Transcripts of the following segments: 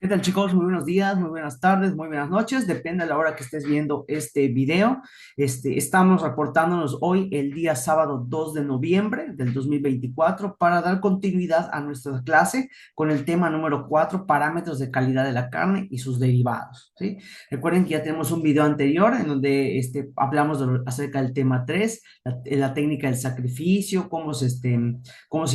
¿Qué tal, chicos? Muy buenos días, muy buenas tardes, muy buenas noches, depende de la hora que estés viendo este video. Estamos reportándonos hoy el día sábado 2 de noviembre del 2024 para dar continuidad a nuestra clase con el tema número 4, parámetros de calidad de la carne y sus derivados, ¿sí? Recuerden que ya tenemos un video anterior en donde hablamos acerca del tema 3, la técnica del sacrificio, cómo se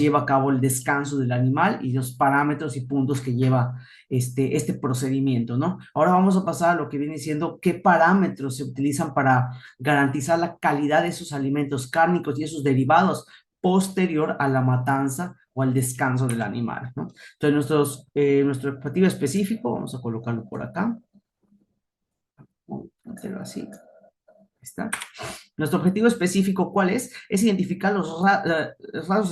lleva a cabo el descanso del animal y los parámetros y puntos que lleva este procedimiento, ¿no? Ahora vamos a pasar a lo que viene siendo qué parámetros se utilizan para garantizar la calidad de esos alimentos cárnicos y esos derivados posterior a la matanza o al descanso del animal, ¿no? Entonces, nuestro objetivo específico, vamos a colocarlo por acá, vamos a hacerlo así, ahí está. Nuestro objetivo específico, ¿cuál es? Es identificar los rangos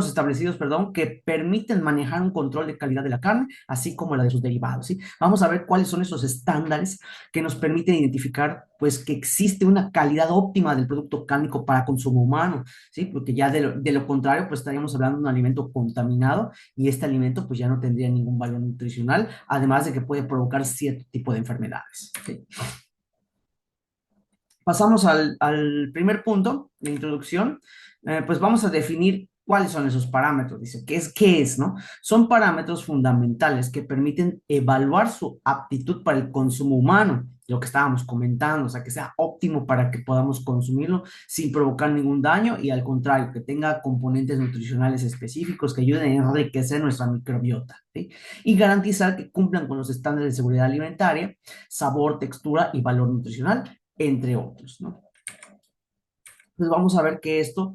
establecidos, perdón, que permiten manejar un control de calidad de la carne, así como la de sus derivados, ¿sí? Vamos a ver cuáles son esos estándares que nos permiten identificar, pues, que existe una calidad óptima del producto cárnico para consumo humano, ¿sí? Porque ya de lo contrario, pues, estaríamos hablando de un alimento contaminado y este alimento, pues, ya no tendría ningún valor nutricional, además de que puede provocar cierto tipo de enfermedades, ¿sí? Pasamos al primer punto de introducción. Pues vamos a definir cuáles son esos parámetros. Dice, ¿qué es, no? Son parámetros fundamentales que permiten evaluar su aptitud para el consumo humano, lo que estábamos comentando, o sea, que sea óptimo para que podamos consumirlo sin provocar ningún daño y al contrario, que tenga componentes nutricionales específicos que ayuden a enriquecer nuestra microbiota, ¿sí? Y garantizar que cumplan con los estándares de seguridad alimentaria, sabor, textura y valor nutricional, entre otros, ¿no? Pues vamos a ver que esto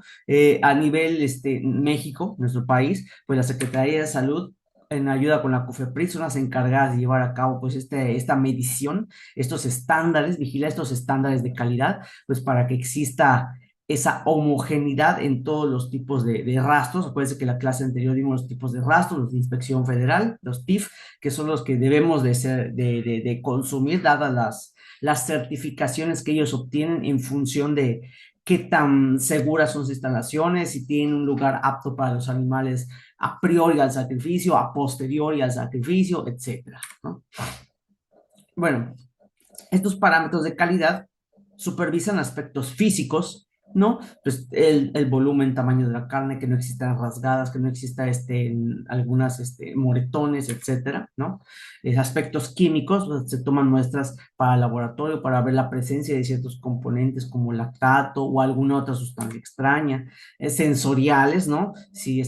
a nivel México, nuestro país, pues la Secretaría de Salud en ayuda con la COFEPRIS son las encargadas de llevar a cabo pues esta medición, estos estándares, vigilar estos estándares de calidad, pues para que exista esa homogeneidad en todos los tipos de rastros. Acuérdense que la clase anterior vimos los tipos de rastros, los de inspección federal, los TIF, que son los que debemos de consumir dadas las certificaciones que ellos obtienen en función de qué tan seguras son sus instalaciones, si tienen un lugar apto para los animales a priori al sacrificio, a posteriori al sacrificio, etcétera, ¿no? Bueno, estos parámetros de calidad supervisan aspectos físicos, ¿no? Pues el volumen, tamaño de la carne, que no existan rasgadas, que no exista algunas moretones, etcétera, ¿no? Aspectos químicos, pues, se toman muestras para laboratorio para ver la presencia de ciertos componentes como lactato o alguna otra sustancia extraña. Sensoriales, ¿no? Si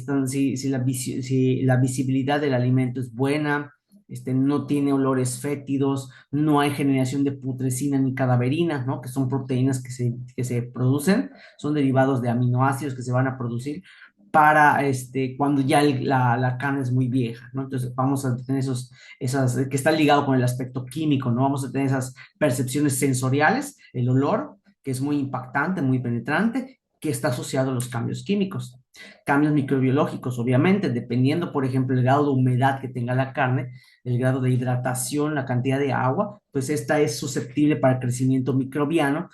la visibilidad del alimento es buena, no tiene olores fétidos, no hay generación de putrescina ni cadaverina, ¿no? Que son proteínas que se producen, son derivados de aminoácidos que se van a producir para cuando ya la carne es muy vieja, ¿no? Entonces vamos a tener que está ligado con el aspecto químico, ¿no? Vamos a tener esas percepciones sensoriales, el olor, que es muy impactante, muy penetrante, que está asociado a los cambios químicos. Cambios microbiológicos, obviamente, dependiendo, por ejemplo, el grado de humedad que tenga la carne, el grado de hidratación, la cantidad de agua, pues esta es susceptible para el crecimiento microbiano,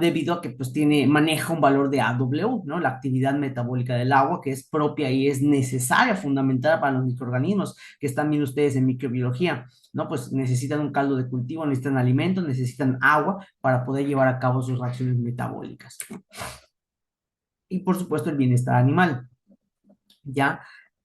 debido a que pues maneja un valor de AW, ¿no? La actividad metabólica del agua, que es propia y es necesaria, fundamental para los microorganismos, que están viendo ustedes en microbiología, ¿no? Pues necesitan un caldo de cultivo, necesitan alimentos, necesitan agua para poder llevar a cabo sus reacciones metabólicas, ¿no? Y por supuesto el bienestar animal, ¿ya?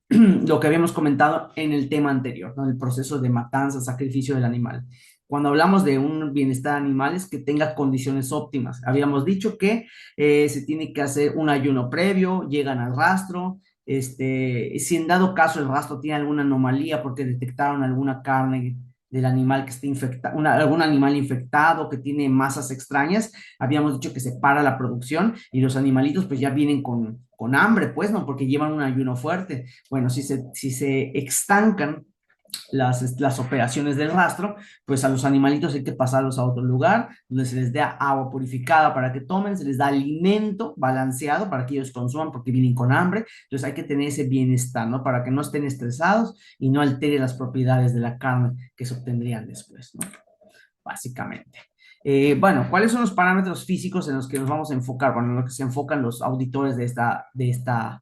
Lo que habíamos comentado en el tema anterior, ¿no? El proceso de matanza, sacrificio del animal. Cuando hablamos de un bienestar animal es que tenga condiciones óptimas. Habíamos dicho que se tiene que hacer un ayuno previo, llegan al rastro, si en dado caso el rastro tiene alguna anomalía porque detectaron alguna carne del animal que esté infectado, algún animal infectado que tiene masas extrañas, habíamos dicho que se para la producción y los animalitos pues ya vienen con hambre, pues, ¿no? Porque llevan un ayuno fuerte. Bueno, si se estancan las operaciones del rastro, pues a los animalitos hay que pasarlos a otro lugar donde se les dé agua purificada para que tomen, se les da alimento balanceado para que ellos consuman porque vienen con hambre. Entonces hay que tener ese bienestar, ¿no? Para que no estén estresados y no altere las propiedades de la carne que se obtendrían después, ¿no? Básicamente. Bueno, ¿cuáles son los parámetros físicos en los que nos vamos a enfocar? Bueno, en los que se enfocan los auditores de esta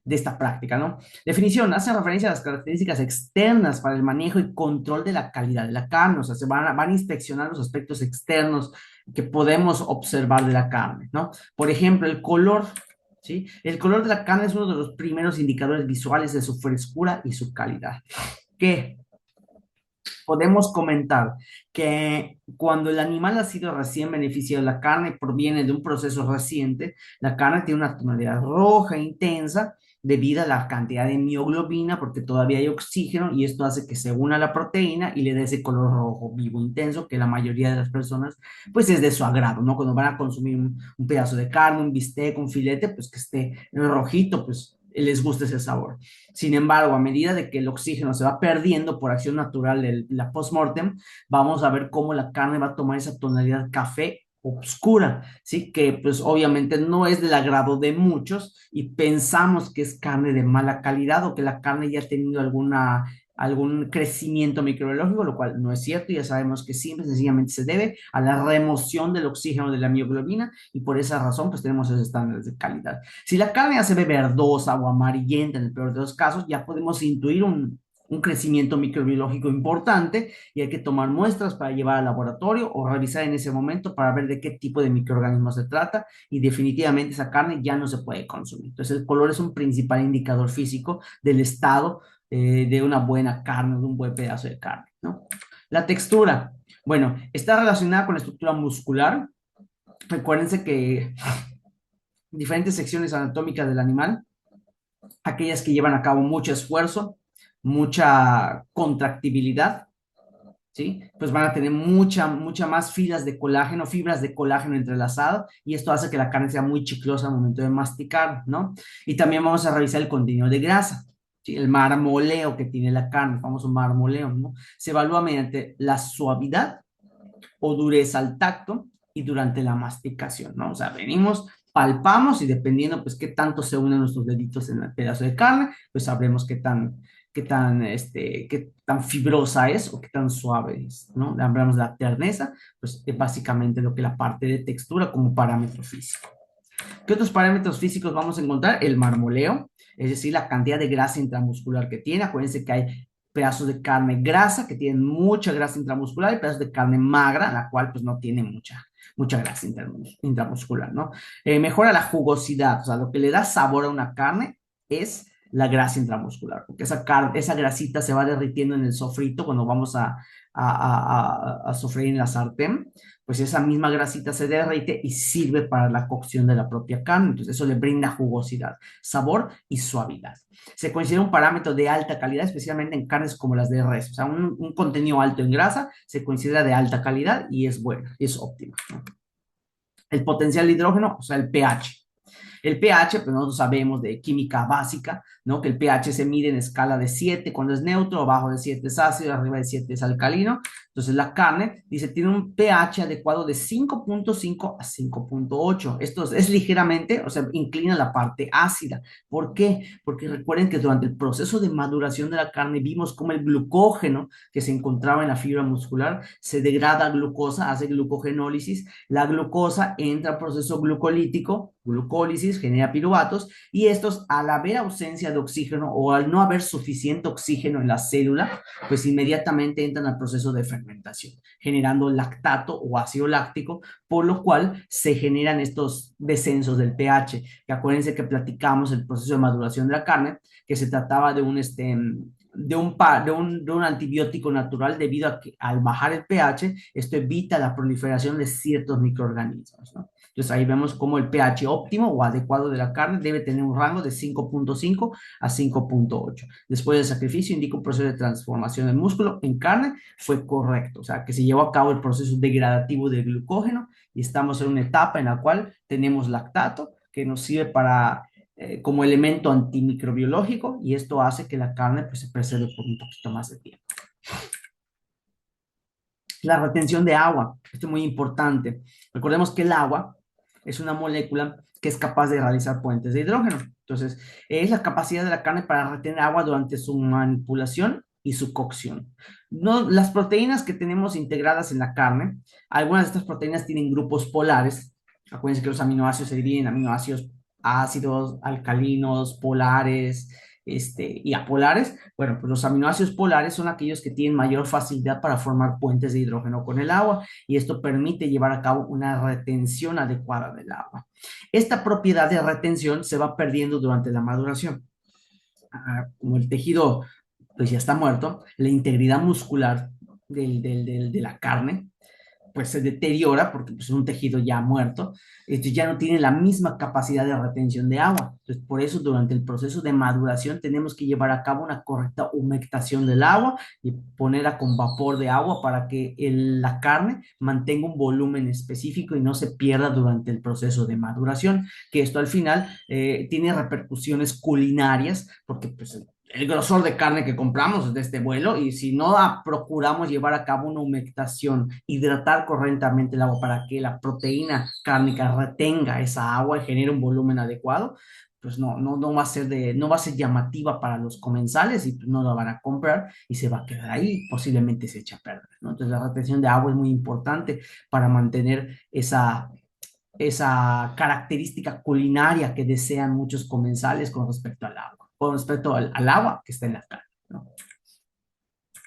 de esta práctica, ¿no? Definición, hace referencia a las características externas para el manejo y control de la calidad de la carne, o sea, van a inspeccionar los aspectos externos que podemos observar de la carne, ¿no? Por ejemplo, el color, ¿sí? El color de la carne es uno de los primeros indicadores visuales de su frescura y su calidad. ¿Qué? Podemos comentar que cuando el animal ha sido recién beneficiado, la carne proviene de un proceso reciente, la carne tiene una tonalidad roja intensa debido a la cantidad de mioglobina, porque todavía hay oxígeno y esto hace que se una la proteína y le dé ese color rojo vivo intenso que la mayoría de las personas pues es de su agrado, ¿no? Cuando van a consumir un pedazo de carne, un bistec, un filete, pues que esté rojito, pues les gusta ese sabor. Sin embargo, a medida de que el oxígeno se va perdiendo por acción natural de la postmortem, vamos a ver cómo la carne va a tomar esa tonalidad café oscura, ¿sí? Que pues obviamente no es del agrado de muchos y pensamos que es carne de mala calidad o que la carne ya ha tenido algún crecimiento microbiológico, lo cual no es cierto, ya sabemos que simple y sencillamente se debe a la remoción del oxígeno de la mioglobina y por esa razón pues tenemos esos estándares de calidad. Si la carne ya se ve verdosa o amarillenta en el peor de los casos, ya podemos intuir un crecimiento microbiológico importante y hay que tomar muestras para llevar al laboratorio o revisar en ese momento para ver de qué tipo de microorganismo se trata y definitivamente esa carne ya no se puede consumir. Entonces el color es un principal indicador físico del estado de una buena carne, de un buen pedazo de carne, ¿no? La textura, bueno, está relacionada con la estructura muscular. Recuérdense que diferentes secciones anatómicas del animal, aquellas que llevan a cabo mucho esfuerzo, mucha contractibilidad, ¿sí? Pues van a tener mucha más filas de colágeno, fibras de colágeno entrelazadas, y esto hace que la carne sea muy chiclosa al momento de masticar, ¿no? Y también vamos a revisar el contenido de grasa, ¿sí? El marmoleo que tiene la carne, el famoso marmoleo, ¿no? Se evalúa mediante la suavidad o dureza al tacto y durante la masticación, ¿no? O sea, venimos, palpamos y dependiendo, pues, qué tanto se unen nuestros deditos en el pedazo de carne, pues sabremos qué tan fibrosa es o qué tan suave es, ¿no? Hablamos de la terneza, pues es básicamente lo que la parte de textura como parámetro físico. ¿Qué otros parámetros físicos vamos a encontrar? El marmoleo, es decir, la cantidad de grasa intramuscular que tiene. Acuérdense que hay pedazos de carne grasa que tienen mucha grasa intramuscular y pedazos de carne magra, la cual pues no tiene mucha grasa intramuscular, ¿no? Mejora la jugosidad, o sea, lo que le da sabor a una carne es la grasa intramuscular, porque esa grasita se va derritiendo en el sofrito cuando vamos a sofreír en la sartén, pues esa misma grasita se derrite y sirve para la cocción de la propia carne. Entonces eso le brinda jugosidad, sabor y suavidad. Se considera un parámetro de alta calidad, especialmente en carnes como las de res. O sea, un contenido alto en grasa se considera de alta calidad y es bueno, es óptimo, ¿no? El potencial de hidrógeno, o sea, el pH. El pH, pues nosotros sabemos de química básica, ¿no? Que el pH se mide en escala de 7 cuando es neutro, abajo de 7 es ácido, arriba de 7 es alcalino. Entonces la carne, dice, tiene un pH adecuado de 5.5 a 5.8. Esto es ligeramente, o sea, inclina la parte ácida. ¿Por qué? Porque recuerden que durante el proceso de maduración de la carne vimos cómo el glucógeno que se encontraba en la fibra muscular se degrada a glucosa, hace glucogenólisis. La glucosa entra al proceso glucolítico, glucólisis, genera piruvatos, y estos, al haber ausencia de oxígeno o al no haber suficiente oxígeno en la célula, pues inmediatamente entran al proceso de fermentación, generando lactato o ácido láctico, por lo cual se generan estos descensos del pH, que acuérdense que platicamos el proceso de maduración de la carne, que se trataba de un antibiótico natural debido a que al bajar el pH, esto evita la proliferación de ciertos microorganismos, ¿no? Entonces ahí vemos cómo el pH óptimo o adecuado de la carne debe tener un rango de 5.5 a 5.8. Después del sacrificio indica un proceso de transformación del músculo en carne fue correcto, o sea que se llevó a cabo el proceso degradativo del glucógeno y estamos en una etapa en la cual tenemos lactato que nos sirve como elemento antimicrobiológico y esto hace que la carne pues, se preserve por un poquito más de tiempo. La retención de agua, esto es muy importante. Recordemos que el agua es una molécula que es capaz de realizar puentes de hidrógeno. Entonces, es la capacidad de la carne para retener agua durante su manipulación y su cocción. No, las proteínas que tenemos integradas en la carne, algunas de estas proteínas tienen grupos polares. Acuérdense que los aminoácidos se dividen en aminoácidos ácidos, alcalinos, polares, y apolares. Bueno, pues los aminoácidos polares son aquellos que tienen mayor facilidad para formar puentes de hidrógeno con el agua y esto permite llevar a cabo una retención adecuada del agua. Esta propiedad de retención se va perdiendo durante la maduración. Como el tejido pues ya está muerto, la integridad muscular de la carne pues se deteriora porque pues, es un tejido ya muerto, ya no tiene la misma capacidad de retención de agua. Entonces, por eso durante el proceso de maduración tenemos que llevar a cabo una correcta humectación del agua y ponerla con vapor de agua para que la carne mantenga un volumen específico y no se pierda durante el proceso de maduración, que esto al final tiene repercusiones culinarias porque pues el grosor de carne que compramos de este vuelo y si no procuramos llevar a cabo una humectación, hidratar correctamente el agua para que la proteína cárnica retenga esa agua y genere un volumen adecuado, pues no va a ser no va a ser llamativa para los comensales y pues no la van a comprar y se va a quedar ahí, posiblemente se echa a perder, ¿no? Entonces la retención de agua es muy importante para mantener esa característica culinaria que desean muchos comensales con respecto al agua, con respecto al agua que está en la carne, ¿no?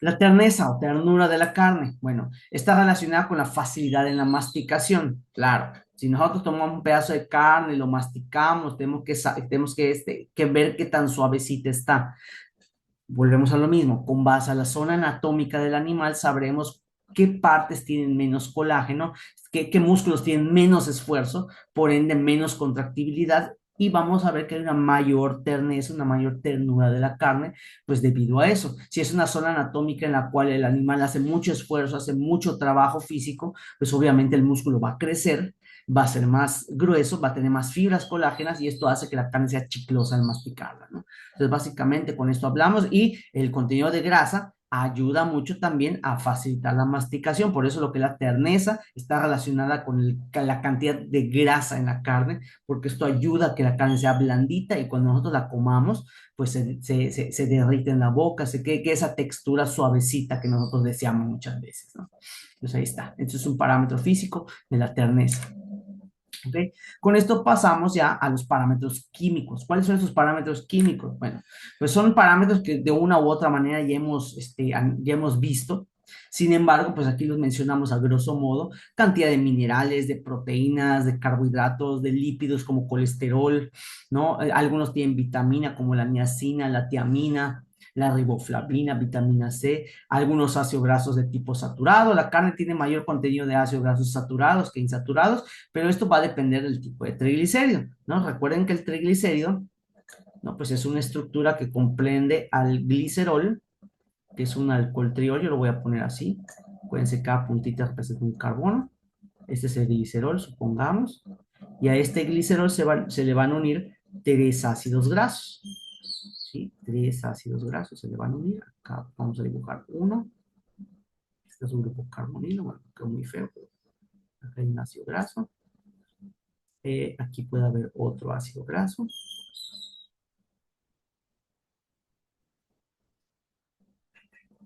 La terneza o ternura de la carne, bueno, está relacionada con la facilidad en la masticación, claro. Si nosotros tomamos un pedazo de carne y lo masticamos, tenemos que ver qué tan suavecita está. Volvemos a lo mismo, con base a la zona anatómica del animal sabremos qué partes tienen menos colágeno, qué músculos tienen menos esfuerzo, por ende menos contractibilidad y vamos a ver que hay una mayor terneza, una mayor ternura de la carne, pues debido a eso. Si es una zona anatómica en la cual el animal hace mucho esfuerzo, hace mucho trabajo físico, pues obviamente el músculo va a crecer, va a ser más grueso, va a tener más fibras colágenas y esto hace que la carne sea chiclosa al masticarla, ¿no? Entonces, básicamente con esto hablamos y el contenido de grasa ayuda mucho también a facilitar la masticación. Por eso lo que es la terneza está relacionada con la cantidad de grasa en la carne, porque esto ayuda a que la carne sea blandita y cuando nosotros la comamos, pues se derrite en la boca, se quede esa textura suavecita que nosotros deseamos muchas veces, ¿no? Entonces ahí está. Esto es un parámetro físico de la terneza. ¿Okay? Con esto pasamos ya a los parámetros químicos. ¿Cuáles son esos parámetros químicos? Bueno, pues son parámetros que de una u otra manera ya hemos visto. Sin embargo, pues aquí los mencionamos a grosso modo, cantidad de minerales, de proteínas, de carbohidratos, de lípidos como colesterol, ¿no? Algunos tienen vitamina como la niacina, la tiamina, la riboflavina, vitamina C, algunos ácidos grasos de tipo saturado. La carne tiene mayor contenido de ácidos grasos saturados que insaturados, pero esto va a depender del tipo de triglicérido, ¿no? Recuerden que el triglicérido, ¿no? Pues es una estructura que comprende al glicerol, que es un alcohol triol, yo lo voy a poner así. Acuérdense, cada puntita representa un carbono. Este es el glicerol, supongamos. Y a este glicerol se le van a unir tres ácidos grasos. ¿Sí? Tres ácidos grasos se le van a unir. Acá vamos a dibujar uno. Este es un grupo carbonilo, bueno, quedó muy feo, pero acá hay un ácido graso. Aquí puede haber otro ácido graso.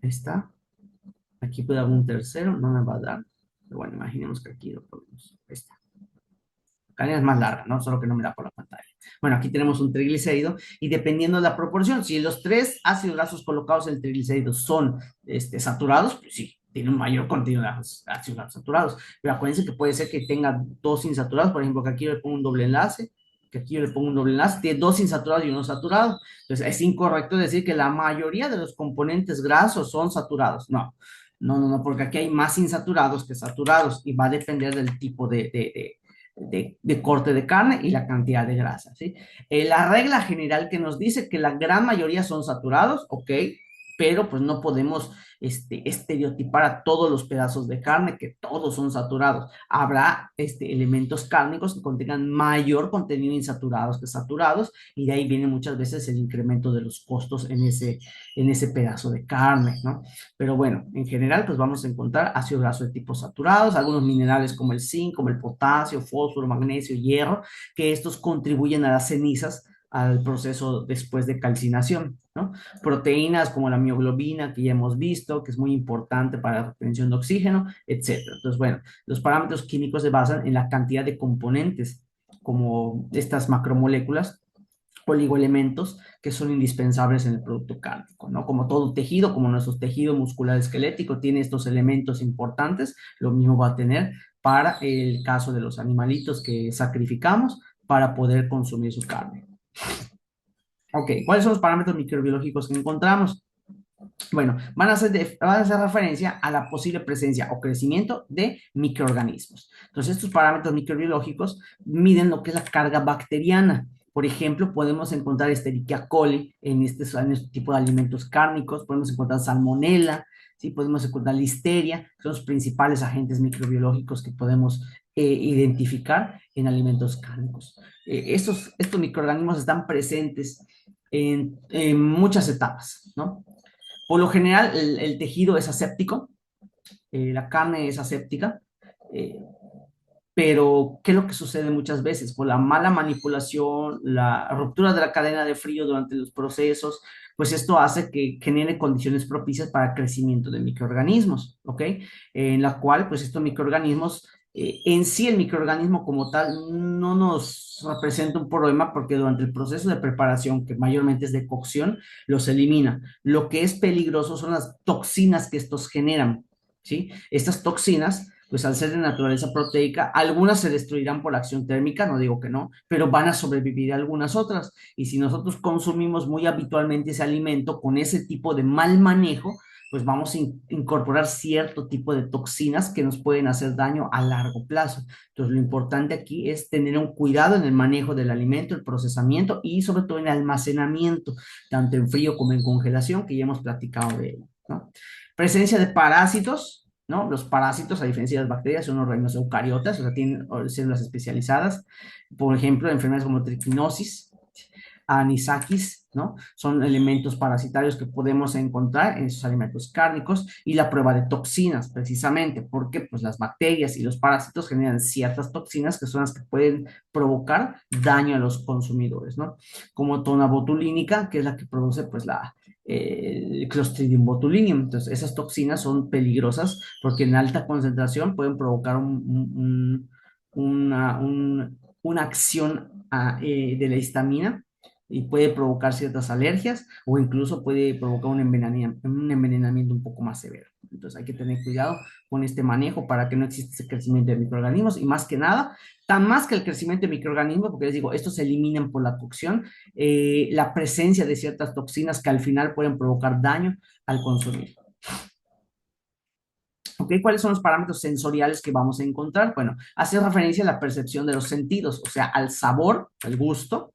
Ahí está. Aquí puede haber un tercero, no me va a dar. Pero bueno, imaginemos que aquí lo ponemos. Ahí está. La es más larga, ¿no? Solo que no me da por la pantalla. Bueno, aquí tenemos un triglicérido y dependiendo de la proporción, si los tres ácidos grasos colocados en el triglicérido son saturados, pues sí, tiene un mayor contenido de ácidos grasos saturados. Pero acuérdense que puede ser que tenga dos insaturados, por ejemplo, que aquí yo le pongo un doble enlace, que aquí yo le pongo un doble enlace, tiene dos insaturados y uno saturado. Entonces, es incorrecto decir que la mayoría de los componentes grasos son saturados. No, porque aquí hay más insaturados que saturados y va a depender del tipo de corte de carne y la cantidad de grasa, ¿sí? La regla general que nos dice que la gran mayoría son saturados, ok, pero pues no podemos estereotipar a todos los pedazos de carne, que todos son saturados. Habrá elementos cárnicos que contengan mayor contenido insaturados que saturados, y de ahí viene muchas veces el incremento de los costos en ese pedazo de carne, ¿no? Pero bueno, en general, pues vamos a encontrar ácido graso de tipo saturados, algunos minerales como el zinc, como el potasio, fósforo, magnesio, hierro, que estos contribuyen a las cenizas al proceso después de calcinación, ¿no? Proteínas como la mioglobina, que ya hemos visto, que es muy importante para la retención de oxígeno, etcétera. Entonces, bueno, los parámetros químicos se basan en la cantidad de componentes como estas macromoléculas, oligoelementos que son indispensables en el producto cárnico, ¿no? Como todo tejido, como nuestro tejido muscular esquelético tiene estos elementos importantes, lo mismo va a tener para el caso de los animalitos que sacrificamos para poder consumir su carne. Ok, ¿cuáles son los parámetros microbiológicos que encontramos? Bueno, van a hacer referencia a la posible presencia o crecimiento de microorganismos. Entonces, estos parámetros microbiológicos miden lo que es la carga bacteriana. Por ejemplo, podemos encontrar Escherichia coli en este tipo de alimentos cárnicos, podemos encontrar salmonella, ¿sí? Podemos encontrar listeria, que son los principales agentes microbiológicos que podemos identificar en alimentos cárnicos. Estos microorganismos están presentes en muchas etapas, ¿no? Por lo general, el tejido es aséptico, la carne es aséptica, eh, pero ¿qué es lo que sucede muchas veces? Por la mala manipulación, la ruptura de la cadena de frío durante los procesos, pues esto hace que genere condiciones propicias para el crecimiento de microorganismos, ¿ok? En la cual, pues estos microorganismos, en sí el microorganismo como tal no nos representa un problema porque durante el proceso de preparación, que mayormente es de cocción, los elimina. Lo que es peligroso son las toxinas que estos generan, ¿sí? Estas toxinas pues al ser de naturaleza proteica, algunas se destruirán por la acción térmica, no digo que no, pero van a sobrevivir algunas otras. Y si nosotros consumimos muy habitualmente ese alimento con ese tipo de mal manejo, pues vamos a incorporar cierto tipo de toxinas que nos pueden hacer daño a largo plazo. Entonces, lo importante aquí es tener un cuidado en el manejo del alimento, el procesamiento y sobre todo en el almacenamiento, tanto en frío como en congelación, que ya hemos platicado de ello, ¿no? Presencia de parásitos, ¿no? Los parásitos, a diferencia de las bacterias, son organismos eucariotas, o sea, tienen células especializadas. Por ejemplo, enfermedades como triquinosis, anisakis, ¿no? Son elementos parasitarios que podemos encontrar en esos alimentos cárnicos y la prueba de toxinas, precisamente, porque pues las bacterias y los parásitos generan ciertas toxinas que son las que pueden provocar daño a los consumidores, ¿no? Como tonabotulínica, que es la que produce pues el Clostridium botulinum. Entonces, esas toxinas son peligrosas porque en alta concentración pueden provocar una acción de la histamina y puede provocar ciertas alergias o incluso puede provocar un envenenamiento un poco más severo. Entonces hay que tener cuidado con este manejo para que no exista ese crecimiento de microorganismos y más que nada, tan más que el crecimiento de microorganismos, porque les digo, estos se eliminan por la cocción, la presencia de ciertas toxinas que al final pueden provocar daño al consumir. ¿Ok? ¿Cuáles son los parámetros sensoriales que vamos a encontrar? Bueno, hace referencia a la percepción de los sentidos, o sea, al sabor, al gusto,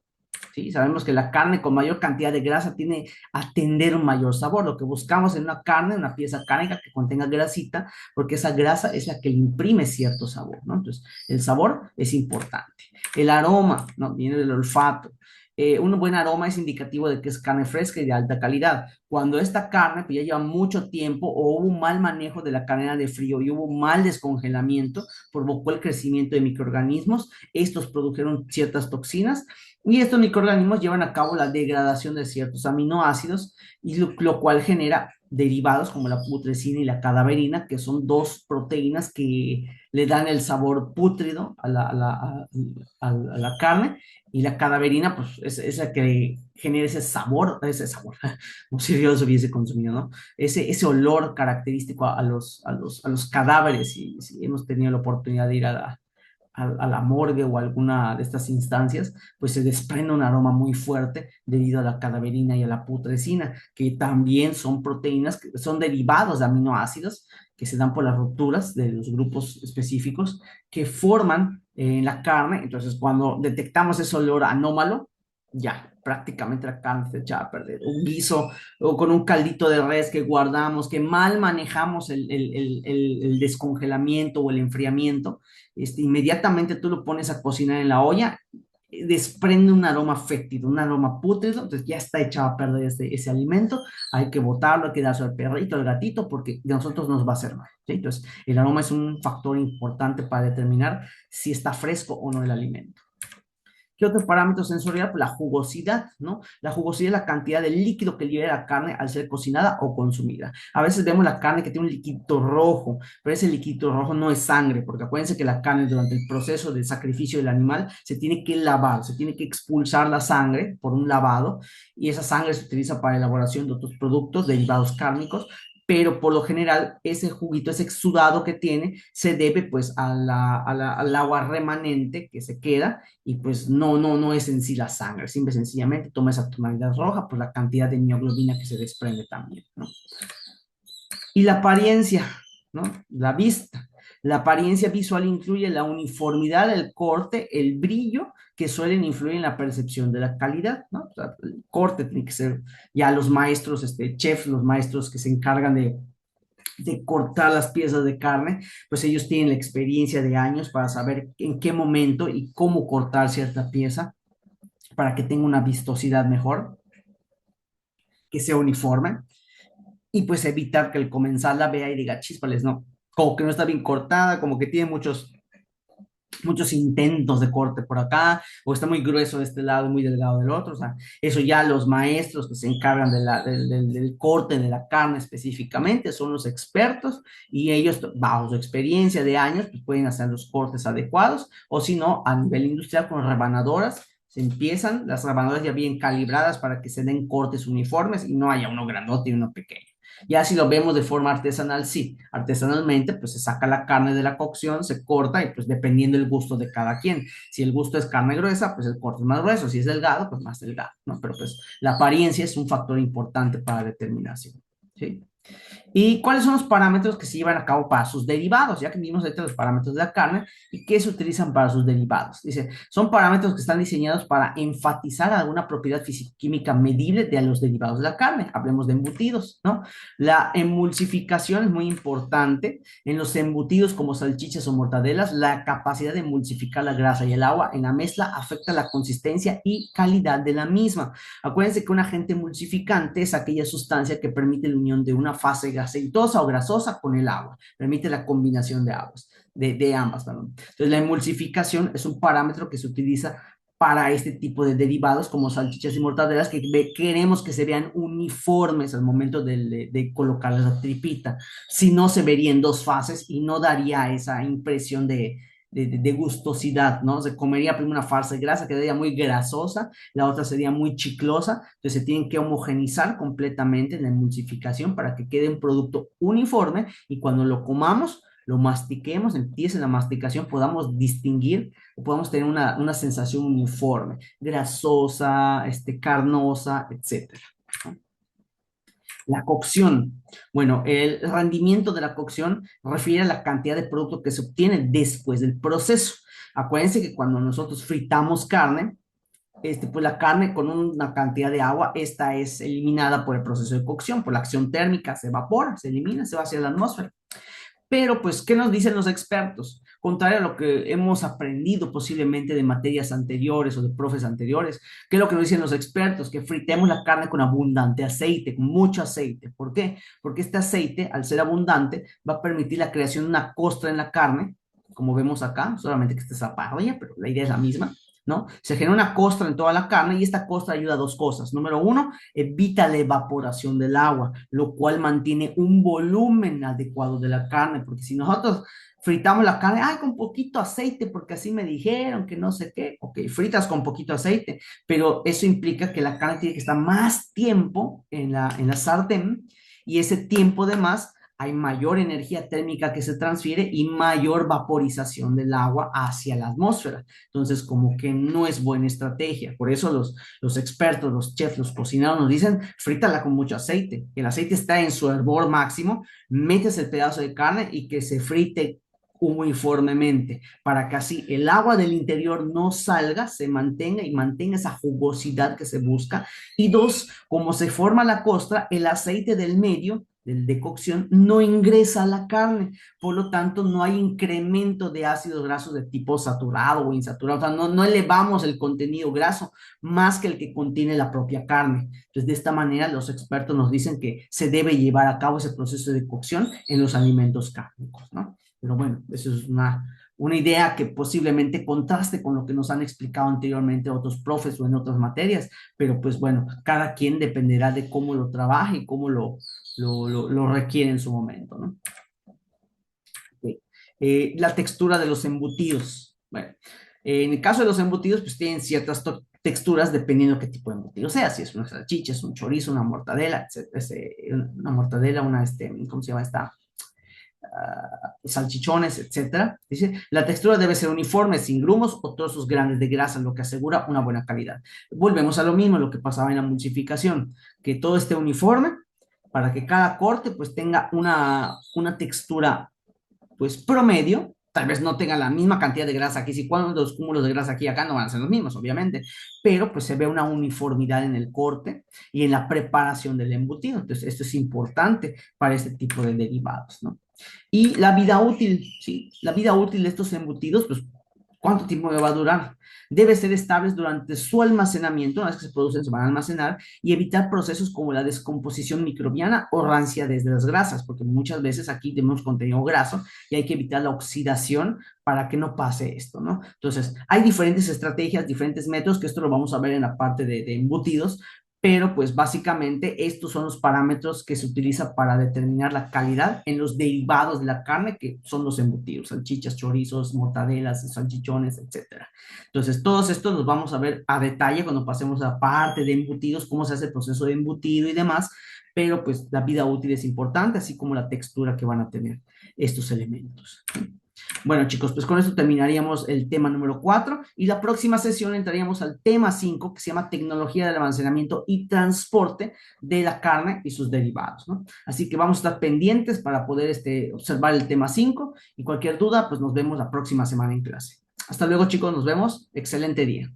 ¿sí? Sabemos que la carne con mayor cantidad de grasa tiene a tener un mayor sabor. Lo que buscamos en una carne, una pieza cárnica que contenga grasita, porque esa grasa es la que le imprime cierto sabor, ¿no? Entonces, el sabor es importante. El aroma, ¿no? Viene del olfato. Un buen aroma es indicativo de que es carne fresca y de alta calidad. Cuando esta carne pues, ya lleva mucho tiempo o hubo un mal manejo de la cadena de frío y hubo un mal descongelamiento, provocó el crecimiento de microorganismos, estos produjeron ciertas toxinas y estos microorganismos llevan a cabo la degradación de ciertos aminoácidos, y lo cual genera derivados como la putrescina y la cadaverina, que son dos proteínas que le dan el sabor pútrido a la carne, y la cadaverina, pues, es la que genera ese sabor, como si Dios hubiese consumido, ¿no? Ese olor característico a los cadáveres, si hemos tenido la oportunidad de ir a la morgue o a alguna de estas instancias, pues se desprende un aroma muy fuerte debido a la cadaverina y a la putrescina, que también son proteínas que son derivados de aminoácidos que se dan por las rupturas de los grupos específicos que forman la carne. Entonces, cuando detectamos ese olor anómalo, ya, prácticamente la carne se echa a perder. Un guiso o con un caldito de res que guardamos, que mal manejamos el descongelamiento o el enfriamiento, inmediatamente tú lo pones a cocinar en la olla, desprende un aroma fétido, un aroma pútrido, entonces ya está echado a perder ese alimento, hay que botarlo, hay que darse al perrito, al gatito, porque de nosotros nos va a hacer mal, ¿sí? Entonces, el aroma es un factor importante para determinar si está fresco o no el alimento. ¿Qué otro parámetro sensorial? Pues la jugosidad, ¿no? La jugosidad es la cantidad de líquido que libera la carne al ser cocinada o consumida. A veces vemos la carne que tiene un líquido rojo, pero ese líquido rojo no es sangre, porque acuérdense que la carne durante el proceso de sacrificio del animal se tiene que lavar, se tiene que expulsar la sangre por un lavado, y esa sangre se utiliza para la elaboración de otros productos derivados cárnicos, pero por lo general ese juguito, ese exudado que tiene, se debe pues al agua remanente que se queda, y pues no es en sí la sangre, simple y sencillamente toma esa tonalidad roja por la cantidad de mioglobina que se desprende también, ¿no? Y la apariencia, ¿no? La vista. La apariencia visual incluye la uniformidad del corte, el brillo, que suelen influir en la percepción de la calidad, ¿no? O sea, el corte tiene que ser, ya los maestros, chefs, los maestros que se encargan de cortar las piezas de carne, pues ellos tienen la experiencia de años para saber en qué momento y cómo cortar cierta pieza para que tenga una vistosidad mejor, que sea uniforme, y pues evitar que el comensal la vea y diga, chispales, no, como que no está bien cortada, como que tiene muchos intentos de corte por acá, o está muy grueso de este lado y muy delgado del otro. O sea, eso ya los maestros que se encargan del corte de la carne específicamente son los expertos, y ellos, bajo su experiencia de años, pues pueden hacer los cortes adecuados, o si no, a nivel industrial con rebanadoras. Se empiezan las rebanadoras ya bien calibradas para que se den cortes uniformes y no haya uno grandote y uno pequeño. Ya si lo vemos de forma artesanal, sí, artesanalmente, pues se saca la carne de la cocción, se corta, y pues dependiendo del gusto de cada quien. Si el gusto es carne gruesa, pues el corte es más grueso; si es delgado, pues más delgado, ¿no? Pero pues la apariencia es un factor importante para determinación, ¿sí? ¿Y cuáles son los parámetros que se llevan a cabo para sus derivados? Ya que vimos ahorita los parámetros de la carne, ¿y qué se utilizan para sus derivados? Dice, son parámetros que están diseñados para enfatizar alguna propiedad físico-química medible de los derivados de la carne. Hablemos de embutidos, ¿no? La emulsificación es muy importante. En los embutidos como salchichas o mortadelas, la capacidad de emulsificar la grasa y el agua en la mezcla afecta la consistencia y calidad de la misma. Acuérdense que un agente emulsificante es aquella sustancia que permite la unión de una fase aceitosa o grasosa con el agua, permite la combinación de aguas, de ambas, perdón. Entonces, la emulsificación es un parámetro que se utiliza para este tipo de derivados como salchichas y mortadelas, que queremos que se vean uniformes al momento de colocar la tripita. Si no, se vería en dos fases y no daría esa impresión de gustosidad, ¿no? Se comería primero una farsa de grasa que sería muy grasosa, la otra sería muy chiclosa. Entonces se tienen que homogenizar completamente en la emulsificación para que quede un producto uniforme, y cuando lo comamos, lo mastiquemos, empiece la masticación, podamos distinguir o podamos tener una sensación uniforme, grasosa, carnosa, etcétera. La cocción. Bueno, el rendimiento de la cocción refiere a la cantidad de producto que se obtiene después del proceso. Acuérdense que cuando nosotros fritamos carne, pues la carne con una cantidad de agua, esta es eliminada por el proceso de cocción, por la acción térmica, se evapora, se elimina, se va hacia la atmósfera. Pero, pues, ¿qué nos dicen los expertos? Contrario a lo que hemos aprendido posiblemente de materias anteriores o de profes anteriores, ¿qué es lo que nos dicen los expertos? Que fritemos la carne con abundante aceite, con mucho aceite. ¿Por qué? Porque este aceite, al ser abundante, va a permitir la creación de una costra en la carne, como vemos acá, solamente que esta es la parrilla, pero la idea es la misma, ¿no? Se genera una costra en toda la carne, y esta costra ayuda a dos cosas. Número uno, evita la evaporación del agua, lo cual mantiene un volumen adecuado de la carne, porque si nosotros fritamos la carne, ay, con poquito aceite, porque así me dijeron que no sé qué, ok, fritas con poquito aceite, pero eso implica que la carne tiene que estar más tiempo en la sartén, y ese tiempo de más hay mayor energía térmica que se transfiere y mayor vaporización del agua hacia la atmósfera. Entonces, como que no es buena estrategia. Por eso los expertos, los chefs, los cocineros nos dicen, frítala con mucho aceite. El aceite está en su hervor máximo, metes el pedazo de carne y que se frite uniformemente, para que así el agua del interior no salga, se mantenga y mantenga esa jugosidad que se busca. Y dos, como se forma la costra, el aceite del medio de cocción no ingresa a la carne, por lo tanto no hay incremento de ácidos grasos de tipo saturado o insaturado. O sea, no elevamos el contenido graso más que el que contiene la propia carne. Entonces, de esta manera los expertos nos dicen que se debe llevar a cabo ese proceso de cocción en los alimentos cárnicos, ¿no? Pero bueno, eso es una idea que posiblemente contraste con lo que nos han explicado anteriormente otros profes o en otras materias, pero pues bueno, cada quien dependerá de cómo lo trabaje y cómo lo requiere en su momento, ¿no? Ok. La textura de los embutidos. Bueno, en el caso de los embutidos, pues tienen ciertas texturas dependiendo qué tipo de embutido sea, si es una salchicha, es un chorizo, una mortadela, una mortadela, ¿cómo se llama esta? Salchichones, etcétera. Dice, la textura debe ser uniforme, sin grumos o trozos grandes de grasa, lo que asegura una buena calidad. Volvemos a lo mismo, lo que pasaba en la emulsificación, que todo esté uniforme para que cada corte pues tenga una textura pues promedio, tal vez no tenga la misma cantidad de grasa aquí, si cuando los cúmulos de grasa aquí y acá no van a ser los mismos, obviamente, pero pues se ve una uniformidad en el corte y en la preparación del embutido. Entonces, esto es importante para este tipo de derivados, ¿no? Y la vida útil, ¿sí? La vida útil de estos embutidos, pues, ¿cuánto tiempo me va a durar? Debe ser estable durante su almacenamiento, una vez que se producen, se van a almacenar, y evitar procesos como la descomposición microbiana o rancia desde las grasas, porque muchas veces aquí tenemos contenido graso y hay que evitar la oxidación para que no pase esto, ¿no? Entonces, hay diferentes estrategias, diferentes métodos, que esto lo vamos a ver en la parte de embutidos, pero pues básicamente estos son los parámetros que se utilizan para determinar la calidad en los derivados de la carne, que son los embutidos, salchichas, chorizos, mortadelas, salchichones, etcétera. Entonces, todos estos los vamos a ver a detalle cuando pasemos a la parte de embutidos, cómo se hace el proceso de embutido y demás, pero pues la vida útil es importante, así como la textura que van a tener estos elementos. Bueno, chicos, pues con esto terminaríamos el tema número 4 y la próxima sesión entraríamos al tema 5 que se llama tecnología del almacenamiento y transporte de la carne y sus derivados, ¿no? Así que vamos a estar pendientes para poder observar el tema 5 y cualquier duda, pues nos vemos la próxima semana en clase. Hasta luego, chicos, nos vemos. Excelente día.